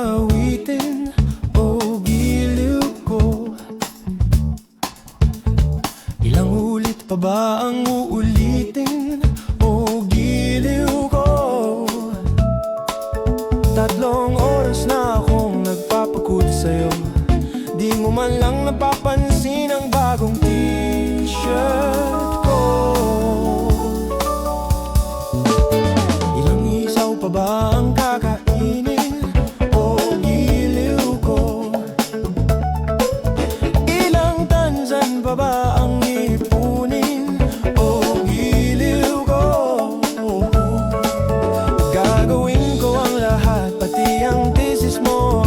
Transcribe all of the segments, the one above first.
awitin o giliw ko? Ilang ulit pa ba ang uulitin o giliw ko? 3 oras na akong nagpapakulit sa'yo, di mo man lang napapansin ang bagong t-shirt ko. Ilang isaw pa ba ang kakainin o giliw ko? Ilang tansan pa ba ang ipunin o giliw ko? Gagawin ko ang lahat, pati ang thesis mo.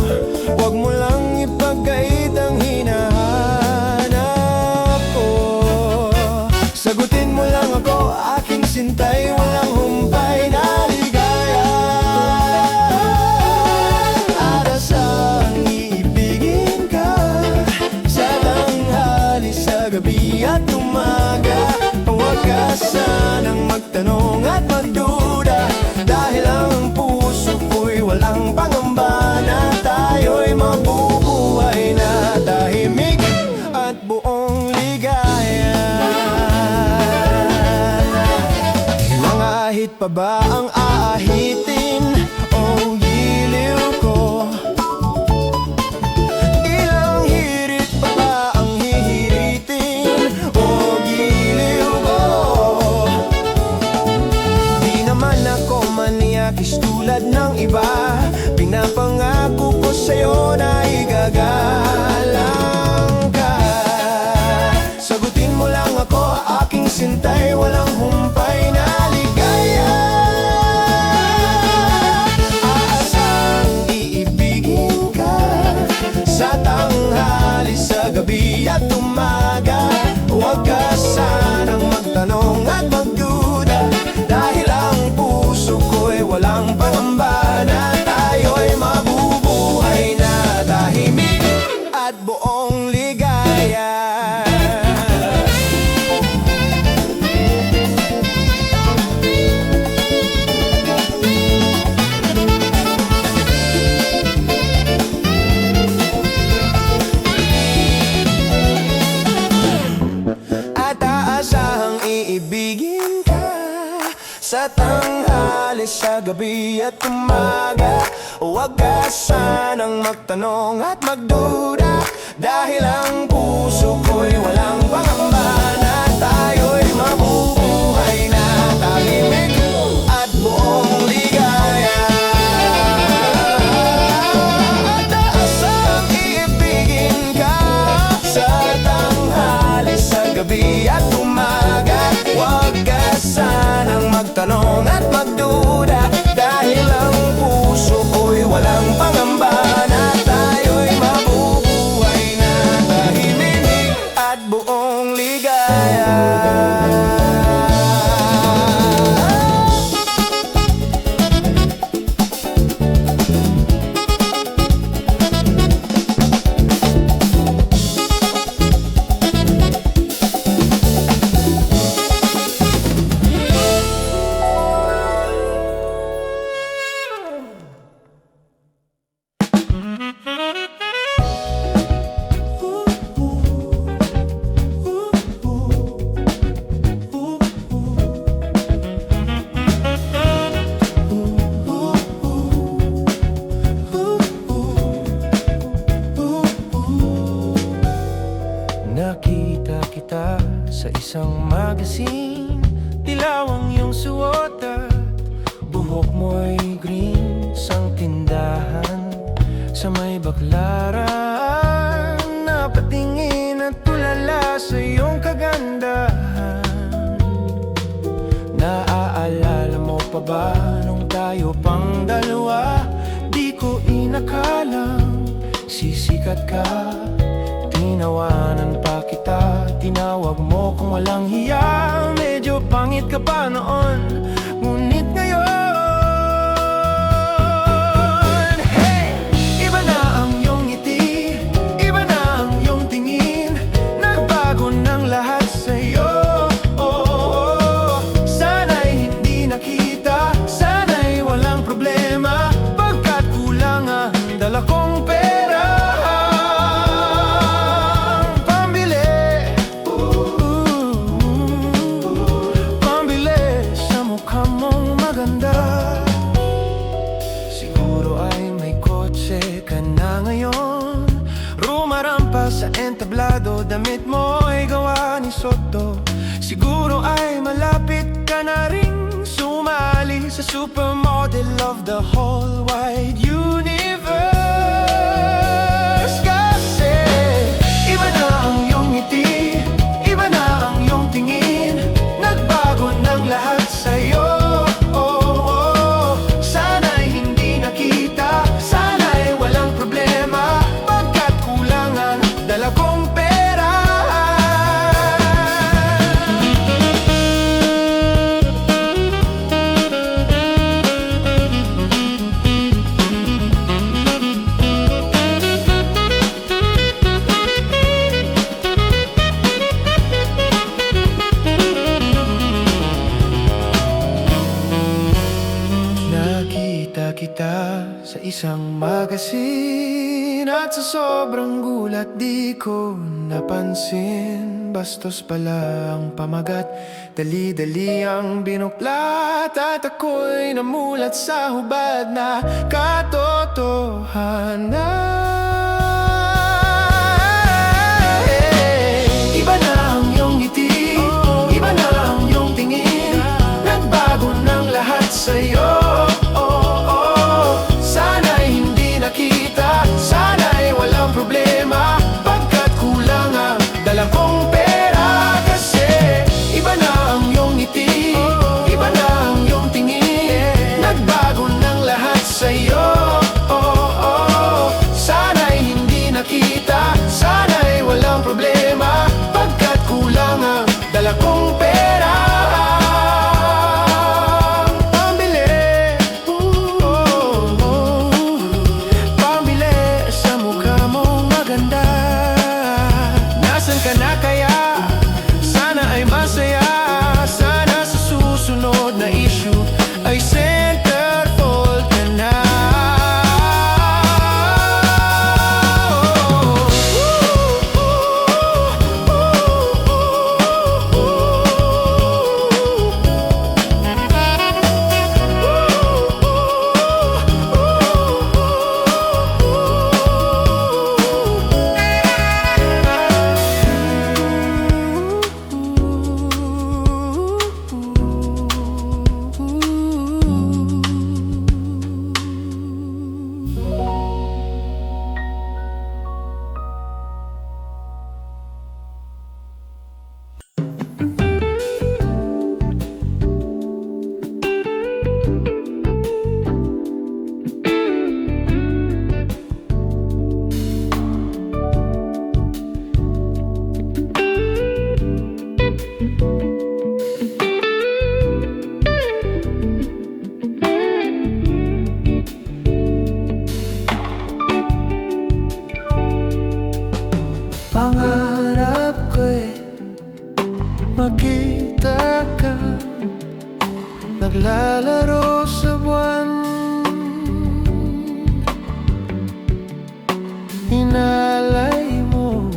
Huwag mo lang ipagkait ang hinahanap ko. Sagutin mo lang ako, aking sintay, walang humpay na ligaya. Arasang iibigin ka sa tanghali, sa gabi at umaga. Huwag ka sanang magtanong at magduda, dahil ang puso ko'y walang pangamba na tayo'y mabubuhay na tahimik at buong ligaya. Ilang ahit pa ba ang aahitin o giliw ko? Ilang hirit pa ba ang hihiritin o giliw ko? Di naman ako maniakis tulad ng iba, pinapangako ko sa'yo na igagalang ka. Sagutin mo lang ako, aking sintay, walang humpay na ligaya. Aasang iibigin ka sa tanghali, sa gabi at umaga. Huwag ka sanang magtanong at magduda, dahil ang puso ko'y walang pangamba na tayo'y mabubuhay na tahimik at buong ligaya. At aasahang iibigin ka sa tanghali, sa gabi at umaga. Huwag ka sanang magtanong at magduda, dahil ang puso ko'y walang pangamba na tayo'y mabubuhay na tahimik at buong ligaya. At aasang iibigin ka sa tanghali, sa gabi at umaga. Huwag ka sanang magtanong at magduda, dahil ang puso ko'y walang pangamba na tayo'y mabubuhay na tahimik at buong ligaya. Nakita kita sa isang magazine, dilaw ang iyong suot at buhok mo'y green. Sang tindahan sa may Baklaran, napatingin at tulala sa iyong kagandahan. Naaalala mo pa ba nung tayo pang dalawa? Di ko inakalang sisikat ka. Tinawanan pa kita, tinawag mo kung walang hiya. Medyo pangit ka pa noon, ngunit ngayon, hey! Iba na ang iyong ngiti, iba na ang iyong tingin. Nagbago ng lahat sa'yo. Sana'y hindi nakita, sana'y walang problema, pagkat kulang ang dalawa. na ngayon. Rumarampa sa entablado, damit mo ay gawa ni Soto. Siguro ay malapit ka na ring sumali sa supermodel of the whole wide universe. Kasi iba na ang iyong ngiti, iba na ang iyong tingin, nagbago ng lahat sa'yo. Sana'y hindi nakita, sana'y walang problema, pagkat kulang ang dala kong pera. Nakita kita sa isang magazine, at sa sobrang gulat di ko napansin. Bastos pala ang pamagat, dali-dali ang binuklat, at ako'y namulat sa hubad na katotohanan. Iba na ang iyong ngiti, iba na ang iyong tingin, nagbago ng lahat sa'yo. Sana'y hindi nakita, sana'y walang problema, pagkat kulang ang dala kong pera. Kasi iba na ang iyong ngiti, iba na ang iyong tingin, nagbago ng lahat sa'yo. Sana'y hindi nakita, sana'y walang problema, pagkat kulang ang dala kong pera. Nasaan ka na kaya? Sana ay masaya, sana sa susunod na issue ay centerfold ka na. Pangarap ko'y makita ka naglalaro sa buwan. Inalay mo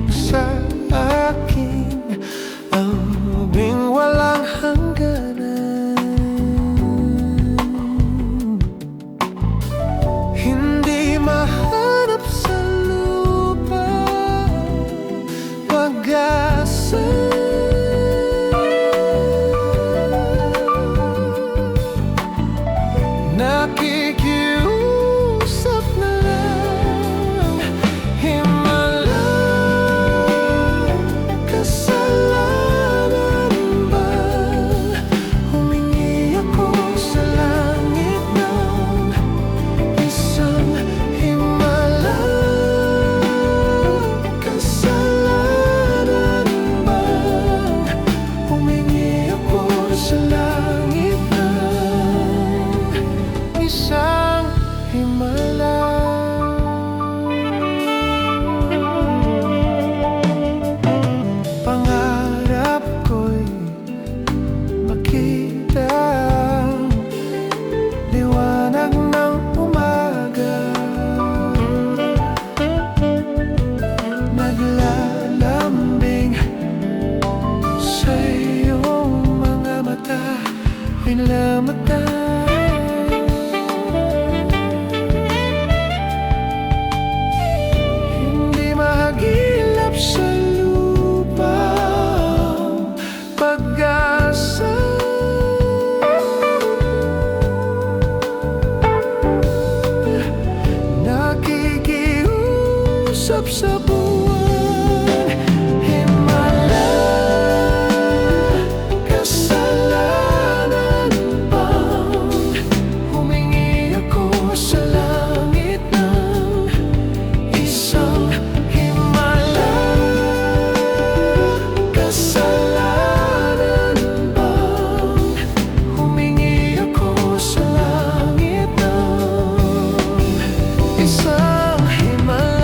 sa akin ang ubing walang hangganan. Hindi mahanap sa lupa pag-asa. usap sa buwan. Himala, kasalanan bang humingi ako sa langit ng isang himala? Kasalanan bang humingi ako sa langit ng isang himala?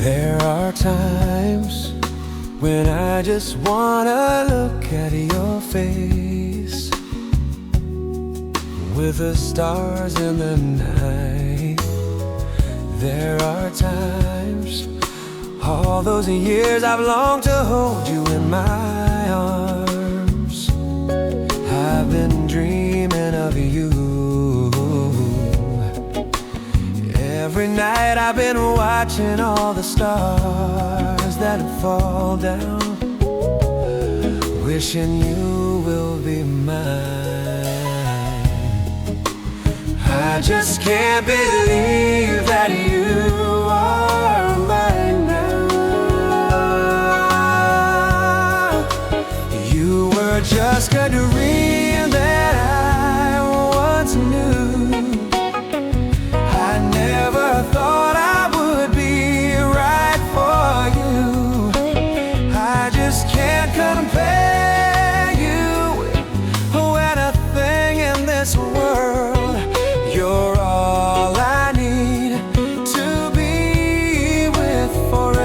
There are times when I just wanna look at your face, with the stars in the night. There are times, all those years I've longed to hold you in my arms. I've been dreaming of you. Every night I've been watching all the stars that fall down, wishing you will be mine. I just can't believe that you are mine now. You were just a dream that I once knew. I never thought I would be right for you. I just can't compare you with anything in this world. You're all I need to be with forevermore.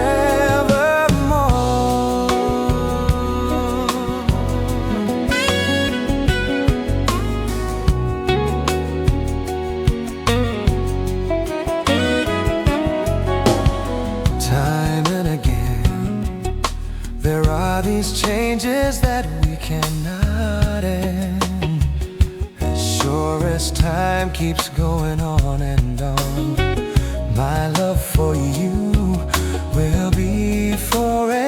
Time and again, there are these changes that we cannot end. As sure as time keeps going on and on, my love for you will be forevermore.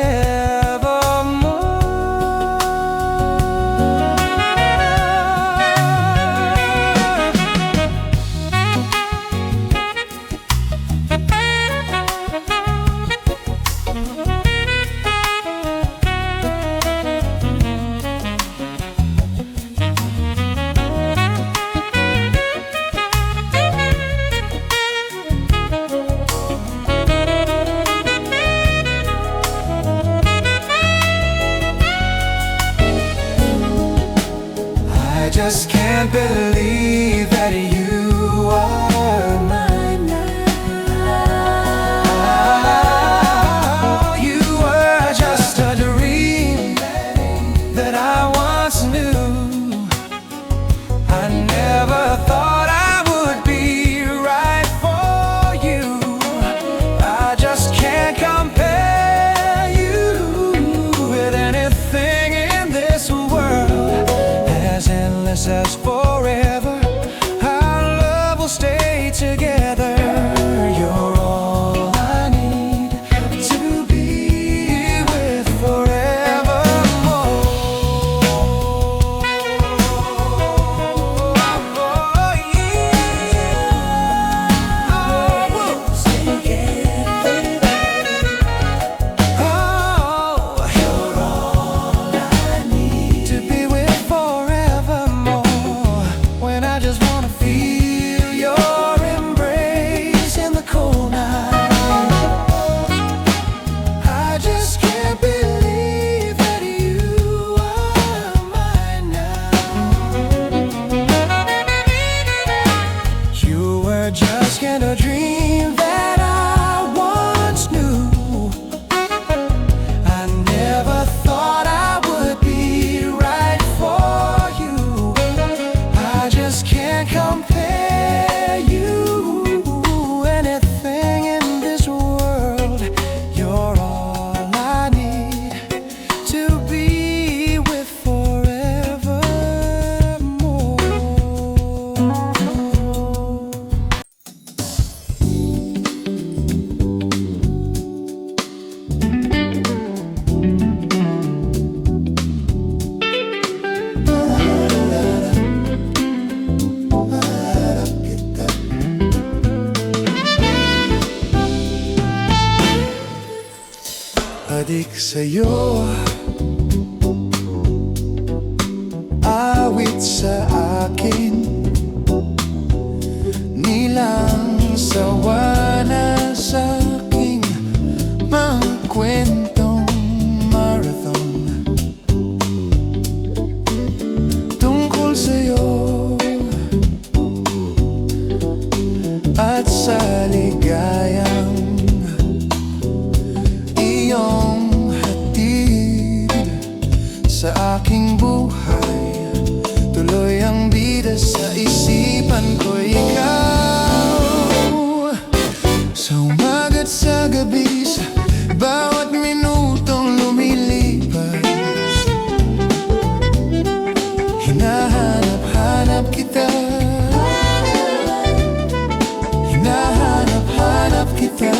we'll stay together. You're all I need to be with forevermore. Oh, yeah. We'll stay together. Oh, you're all I need to be with forevermore. When I just wanna feel your embrace in the cold night. I just can't believe that you are mine now. You were just in a dream that I once knew. I never thought I would be right for you. I just can't compare you anything in this world. You're all I need to be with forevermore. Adik sa'yo, awit sa akin, nilang sawa na sa aking mga kwentong marathon tungkol sa'yo at sa ligayang iyong hatid sa aking buhay. Tuloy ang bida sa isipan ko, ikaw. Sa umaga't sa gabi, sa bawat minutong lumilipas, hinahanap-hanap kita. Hinahanap-hanap kita.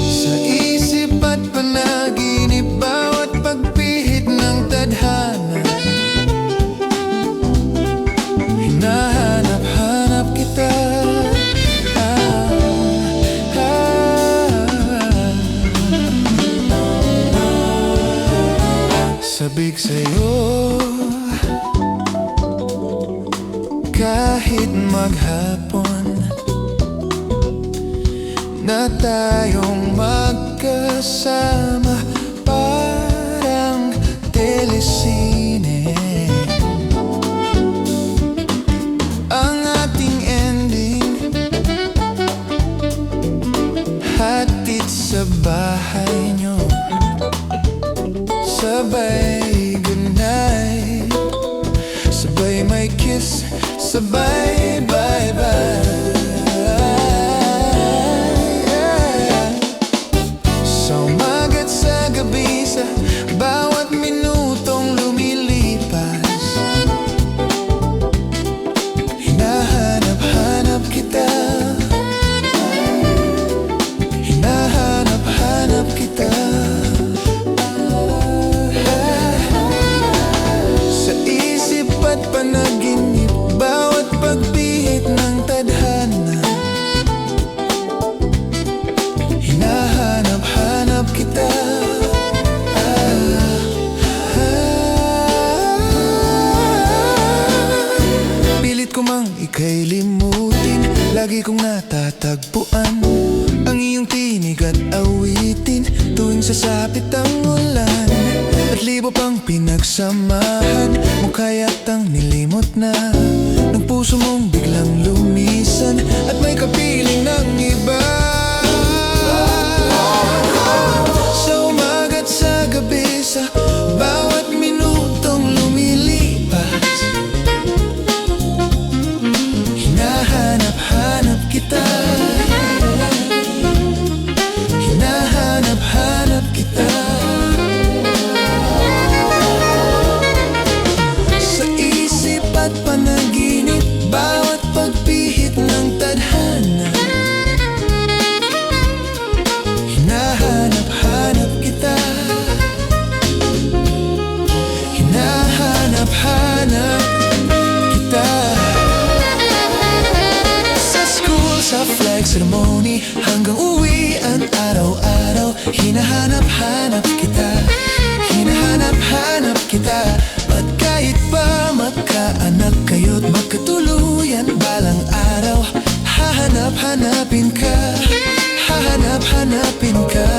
Sa isip at panaginip, bawat pagpihit ng tadhana, hinahanap-hanap kita. Sabik sa'yo kahit maghapon na tayong magkasama, parang telesine. Ang ating ending, hatid sa bahay nyo, sabay goodnight, sabay may kiss, sabay bye-bye. Sa umaga't sa gabi, sa bawat minutong lumilipas, hinahanap-hanap kita. Hinahanap-hanap kita. Sa isip at panaginip, bawat pagpihit ng tadhana, hinahanap-hanap kita. Pilit ko mang ika'y limutin, lagi kong natatagpuan ang iyong tinig at awitin tuwing sasapit ang ulan. At libo pang pinagsamahan mo, kaya't ang nilimot na ng puso mong biglang lumisan at may kapiling ng iba. Sa umaga't sa gabi, sa bawat minutong lumilipas, hinahanap-hanap kita. Hinahanap-hanap kita. Sa isip Hinahanap-hanap kita, hinahanap-hanap kita. Ba't kahit pa magkaanak kayo't magkatuluyan, balang araw hahanap-hanapin ka, hahanap-hanapin ka.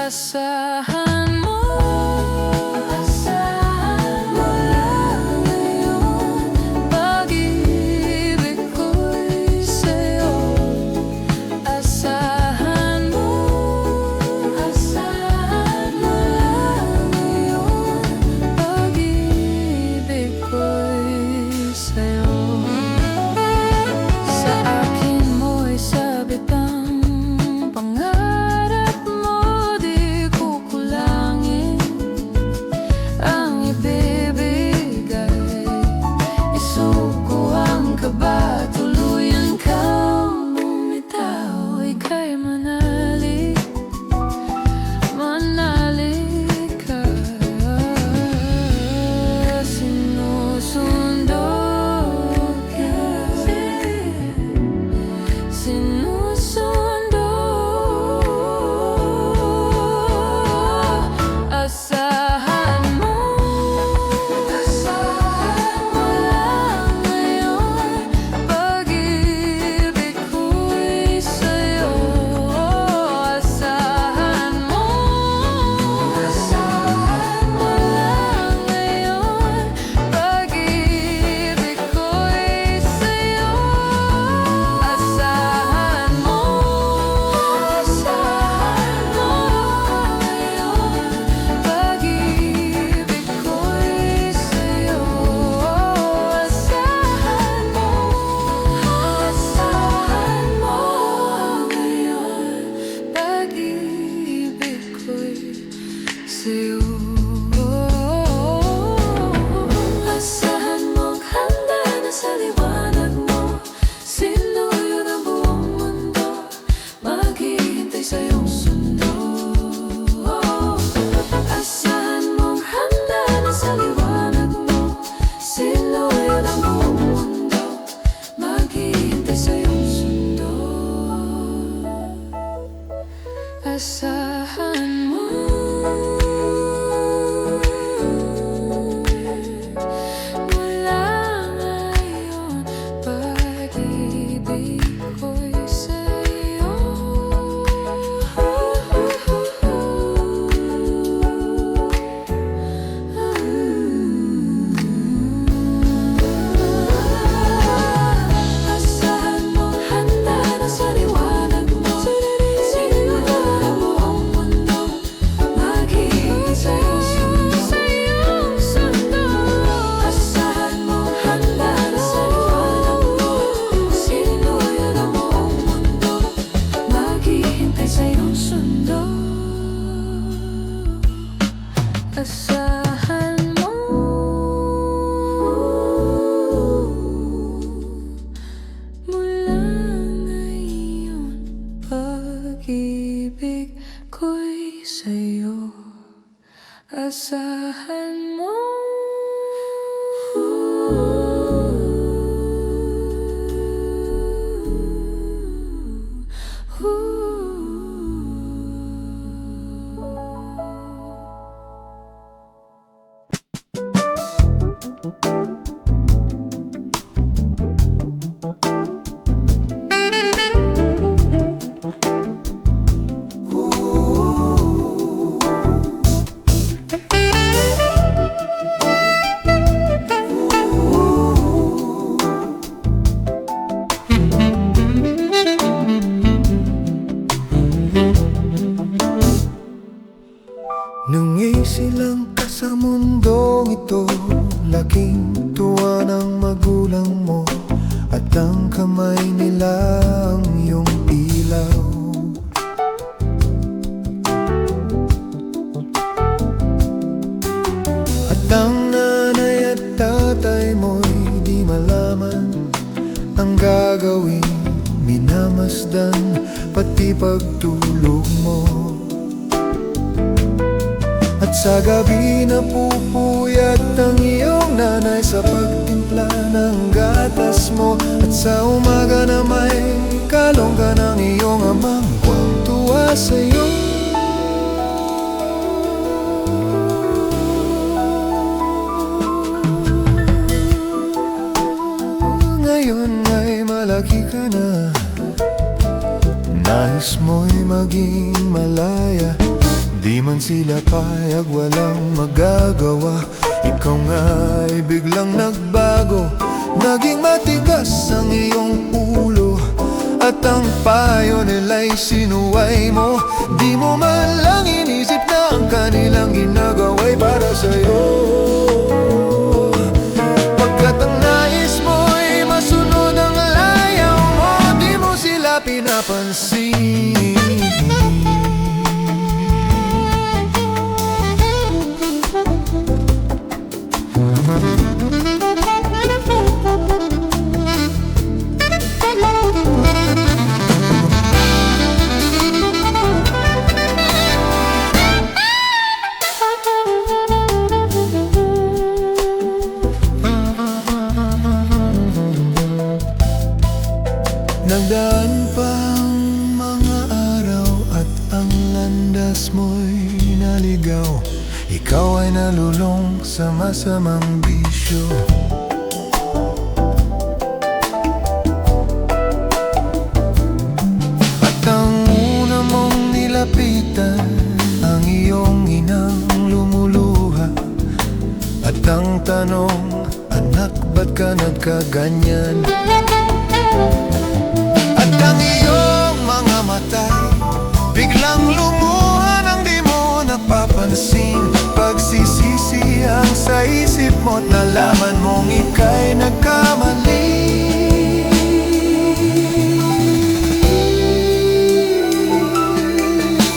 Asahan mo lang ngayon, pag-ibig ko'y sa'yo. Asahan mo lang ngayon, pag-ibig ko'y sa'yo. Sa akin mo'y sabit ang pangarap mo. Asahan mong handa na sa liwanag mo, sinuyod ang buong mundo, maghihintay sa iyong sundo. Asahan mong handa na sa liwanag mo, sinuyod ang buong mundo, maghihintay sa iyong sundo. Asahan mo pag-ibig ko'y sa'yo. Asahan mo Sa mundong ito, laking tuwa ng magulang mo, at ang kamay nila ang iyong ilaw. At ang nanay at tatay mo'y di malaman ang gagawin, minamasdan pati pagtulog mo. At sa gabi napupuyat ang iyong nanay sa pagtimpla ng gatas mo, at sa umaga na may kalongga ng iyong amang huwag tuwa sa'yo. Ngayon ay malaki ka na, nais mo'y maging malaya. Di man sila payag, walang magagawa. Ikaw nga'y biglang nagbago, naging matigas ang iyong ulo, at ang payo nila'y sinuway mo. Di mo man lang inisip na ang kanilang ginagawa'y para sa'yo. Pagkat ang nais mo'y masunod ang layaw mo, di mo sila pinapansin. Nagdaan pa ang mga araw at ang landas mo'y naligaw. Ikaw ay nalulong sa masamang bisyo. At ang una mong nilapitan, ang iyong inang lumuluha. At ang tanong, anak, ba't ka nagkaganyan? At ang iyong mga mata'y biglang lumuha nang di mo napapansin. Pagsisisi ang sa isip mo't nalaman mong ika'y nagkamali.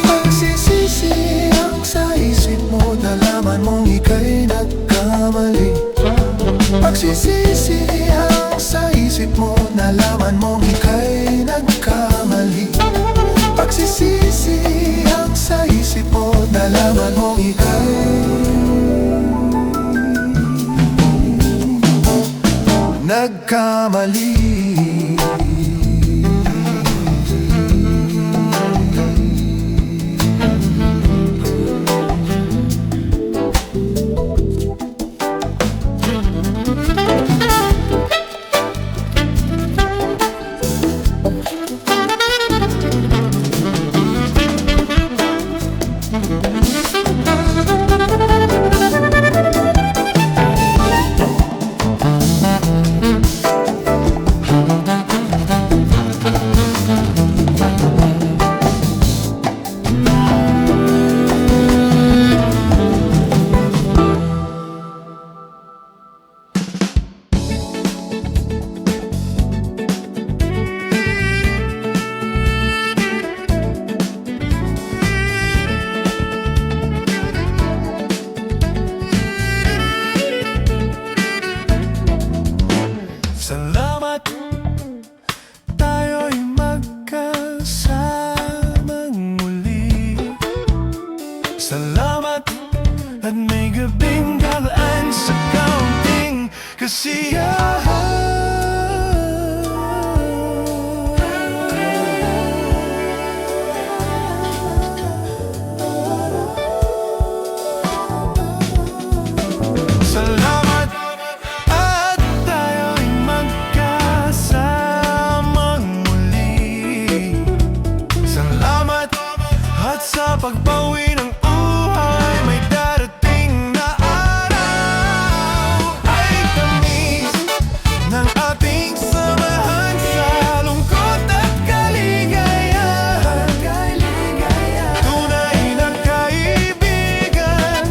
Pagsisisi ang sa isip mo't nalaman mong ika'y nagkamali. Pagsisisi ang sa isip mo, nalaman mong ika'y nagkamali. Pagsisisi ang sa isip mo, nalaman mong ika'y nagkamali. Salamat, tayo'y magkasamang muli. Salamat, at may gabing galaan sa kaunting kasiyahan. Salamat, at tayo'y magkasamang muli. Salamat, at sa pagbawi ng buhay may darating na araw. Ay tamis ng ating samahan sa lungkot at kaligayahan. Tunay na kaibigan,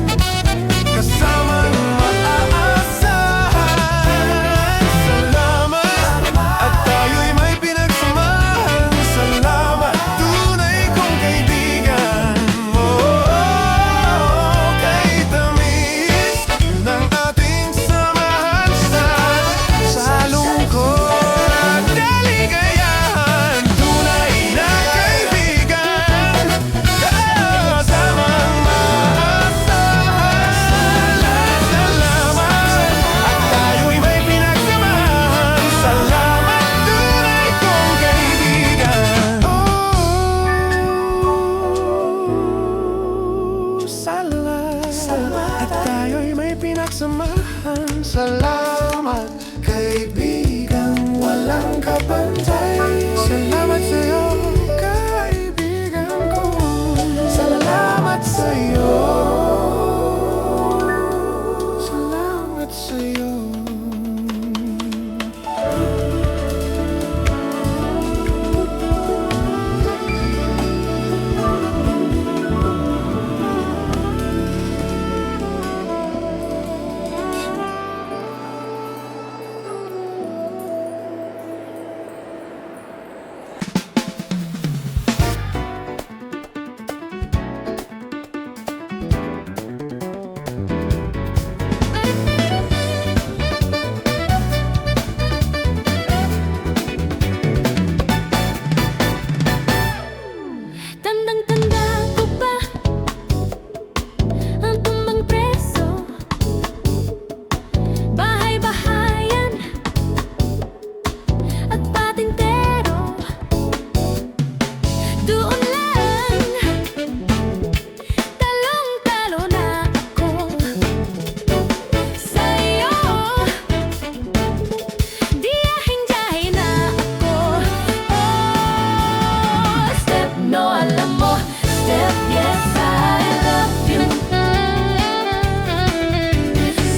ba ang tumbang preso? Bahay-bahayan at patintero, doon lang talong-talo na ako sa'yo. Diyahing-diyahe na ako. Oh, step no, alam mo. Step yes, I love you.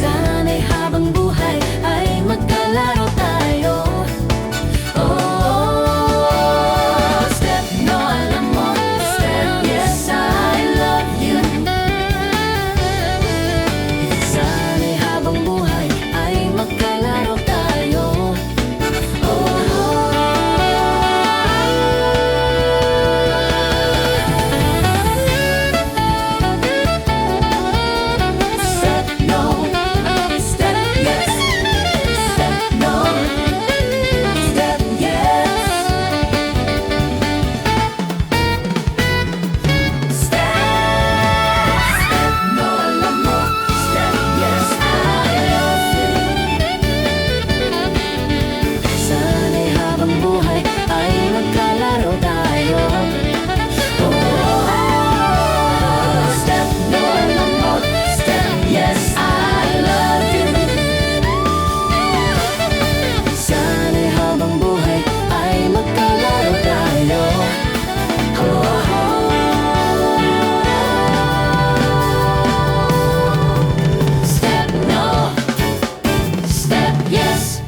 Sana'y habang buhay ay magkalaro tayo. Oh, step no, alam mo. Step yes, I love you. Sana'y habang buhay ay magkalaro tayo. Step no, step yes, step no, step yes. Step no, alam mo. Step yes, I love you. Sana'y habang buhay ay magkalaro tayo. Oh, step no, alam mo. Step yes, I love you. Sana'y habang buhay ay magkalaro tayo. Step no, step yes.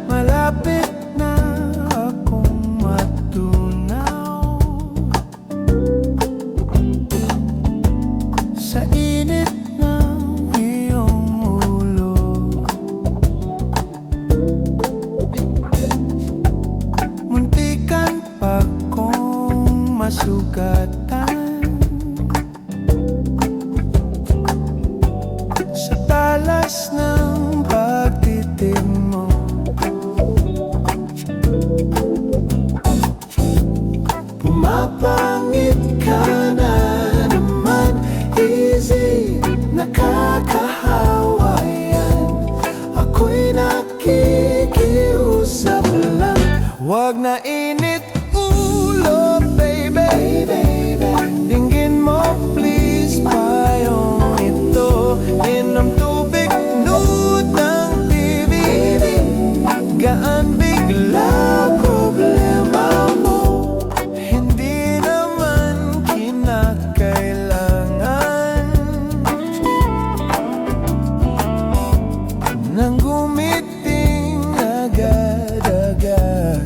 Malapit na akong matunaw sa init ng iyong ulo. Muntikan pa kong masugatan sa talas ng pagtitig mo. Pumapangit ka na naman, easy, nakakahawa yan. Ako'y nakikiusap lang, wag na init ulo, baby. Dinggin mo please payong ito. Inom tubig, nood ng TV. Gaan bigla problema mo. Hindi naman kinakailangan nang gumiting agad-agad.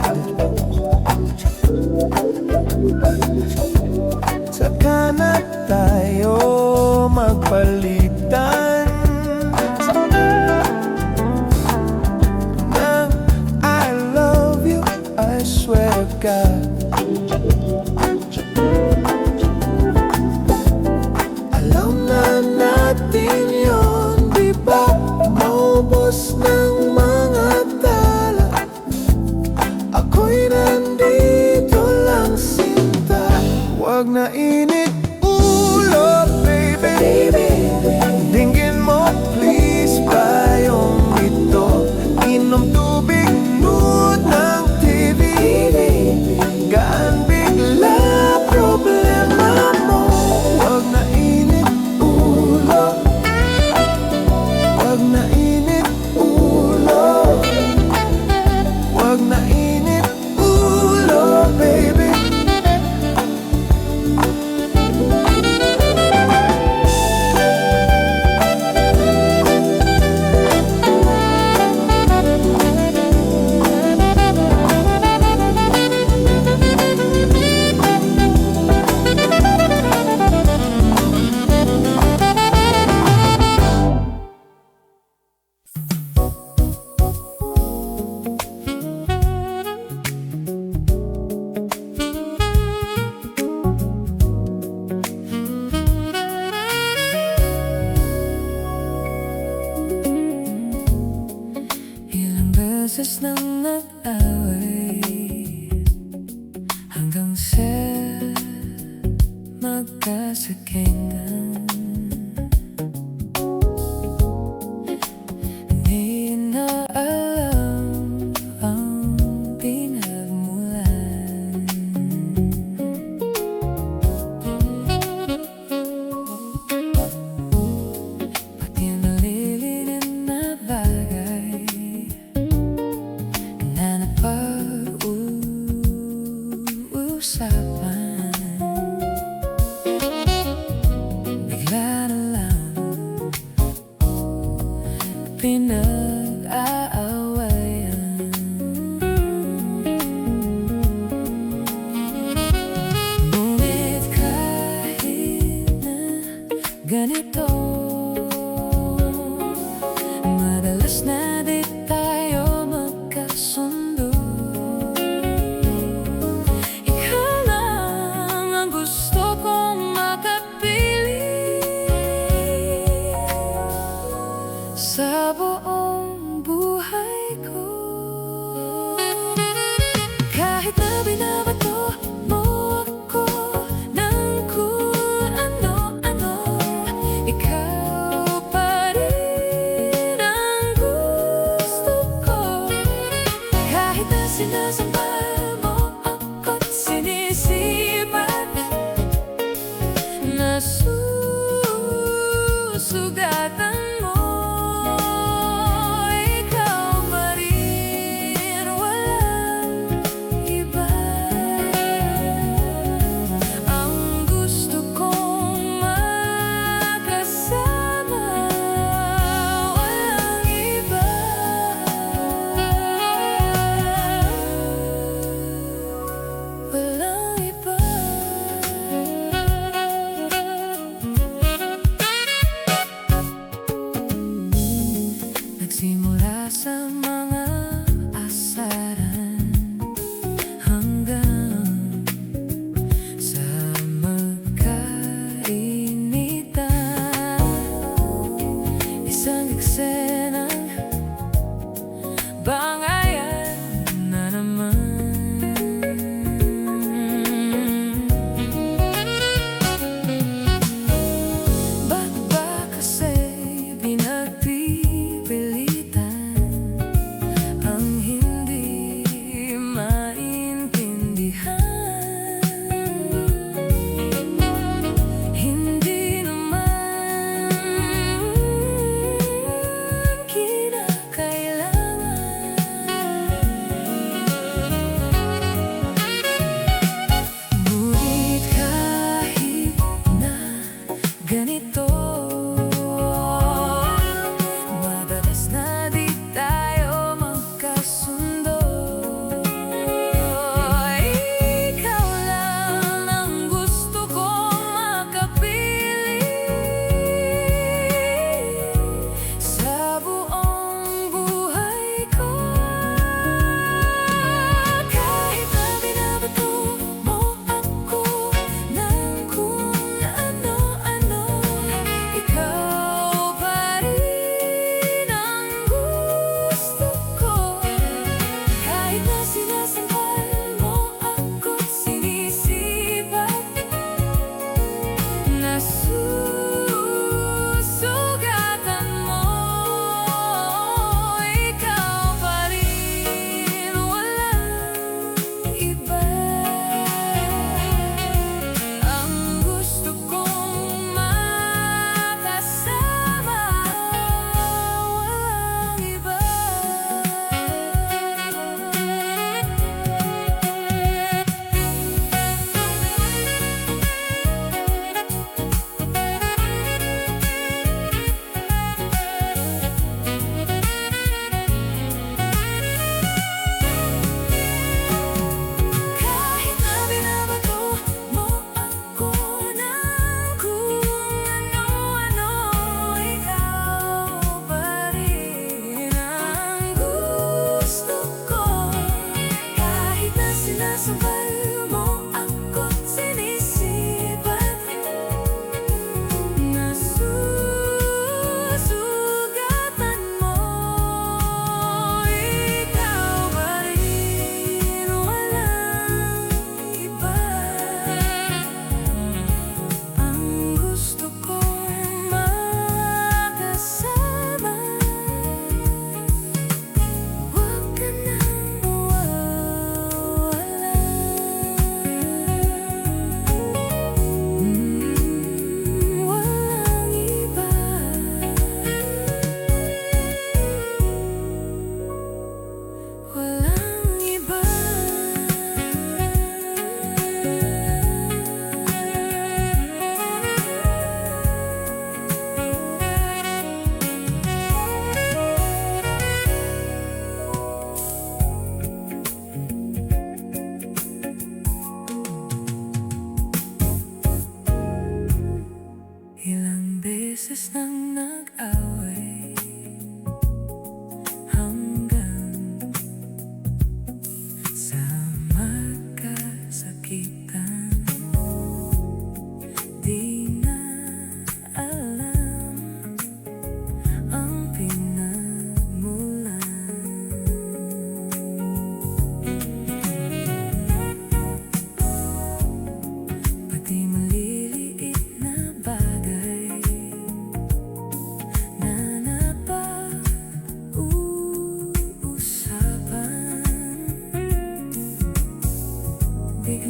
Saka na tayo magpalitan ng I love you, I swear to God. Alam na natin yun, di ba? Maubos ng mga tala. Ako'y nandito lang sinta. Wag na init ulo, baby. Dinggin mo please payong ito. Inom tubig, nood ng TV. Gaan bigla problema mo. Wag na init ulo. Wag na init ulo. Wag na init ulo, baby. hanggang sa magkasakingan. Di na alam ang pinagmulan. Pati ang nalilinin na bagay na napag-uusapan, bigla na lang pinag-aawayan. Ngunit kahit na ganito, madalas na di tayo magkasundo. Ikaw lang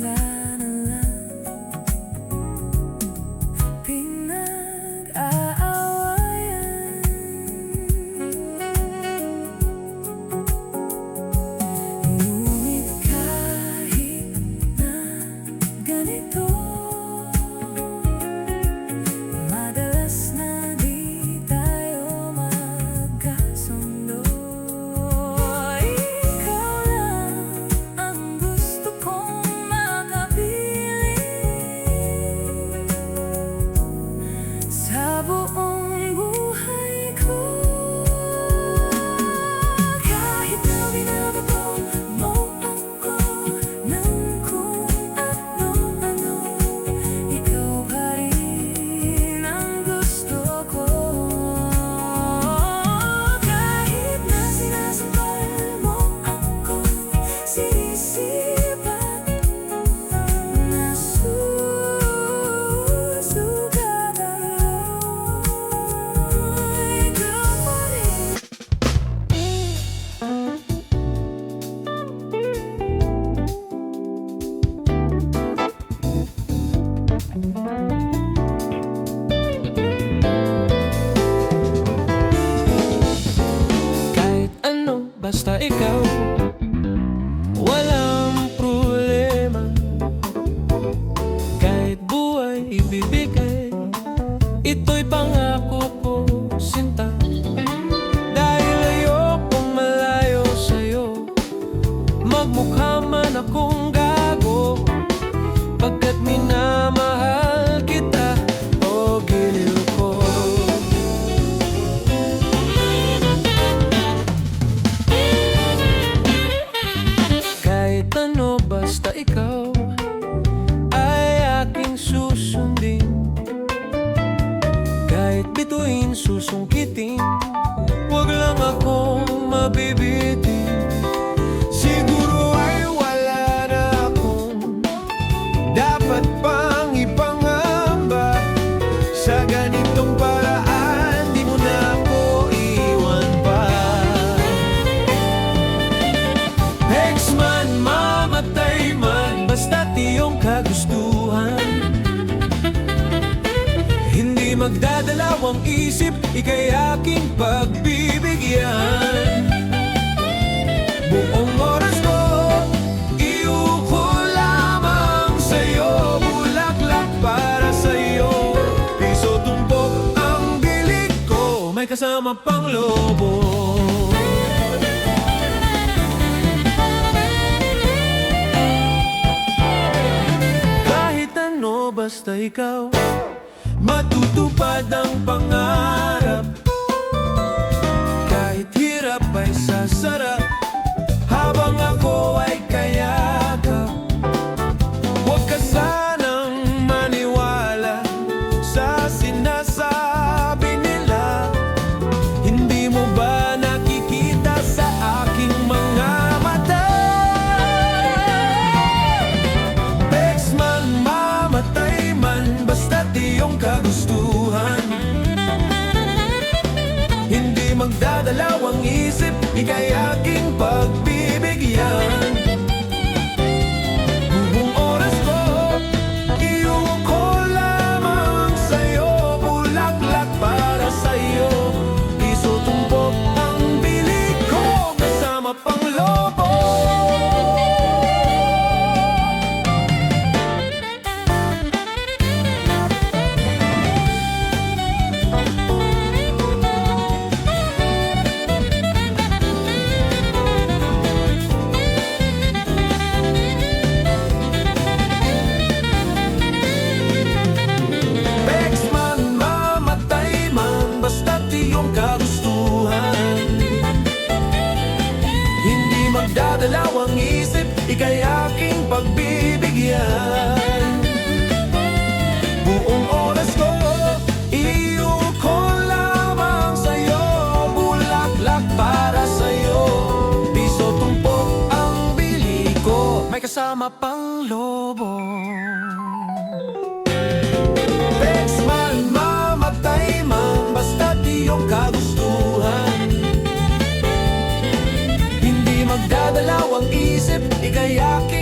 hangganan lang pinag-aawayan. Ngunit kahit na ganito, madalas na di tayo magkasundo. Ikaw lang ang gusto kong makapiling sa buong buhay ko. Kahit na binabato mo ako ng kung ano-ano, ikaw pa rin ang gusto ko. Kahit na sinasampal mo ako, sinisipat, nasusugat ako, ikaw pa rin. Kahit ano, basta ikaw, walang problema. Kahit buhay ibibigay, ito'y pangako ko, sinta. Dahil ayokong malayo sa'yo, magmukha man akong gago, pagkat minamahal kita, o giliw ko. Kahit ano, basta ikaw ay aking susundin. Kahit bituin, susungkitin, wag lang akong mabibitin. Siguro ay wala na akong dapat pang ipangamba. Sa ganitong paraan, di mo na ako iwan pa. Ex man, mamatay man, basta't iyong kagustuhan. Hindi magdadalawang isip, ika'y aking pagbibigyan. Buong oras ko, iuko lamang sa'yo. Bulaklak para sa'yo, piso tumpok ang bilig ko, may kasama pang lobo. Kahit ano, basta ikaw, matutupad ang pangarap. Kahit hirap ay sasarap, habang ako ay kayakap. Huwag ka sanang maniwala sa sinasabi nila. Hindi mo ba nakikita sa aking mga mata? Ex man, mamatay man, basta't iyong kagustuhan. Hindi magdadalawang isip, ika'y aking pagbibigyan. Buong oras ko, iuko lamang sa'yo. Bulaklak para sa'yo, piso tumpok ang bilig ko, kasama pang lobo. Magdadalawang isip, ika'y aking pagbibigyan. Buong oras ko, iuko lamang sa'yo. Bulaklak para sa'yo, piso tumpok ang bili ko, may kasama pang lobo. Ex man, mamatay man, basta't iyong kagustuhan. Magdadalawang isip, ika'y aking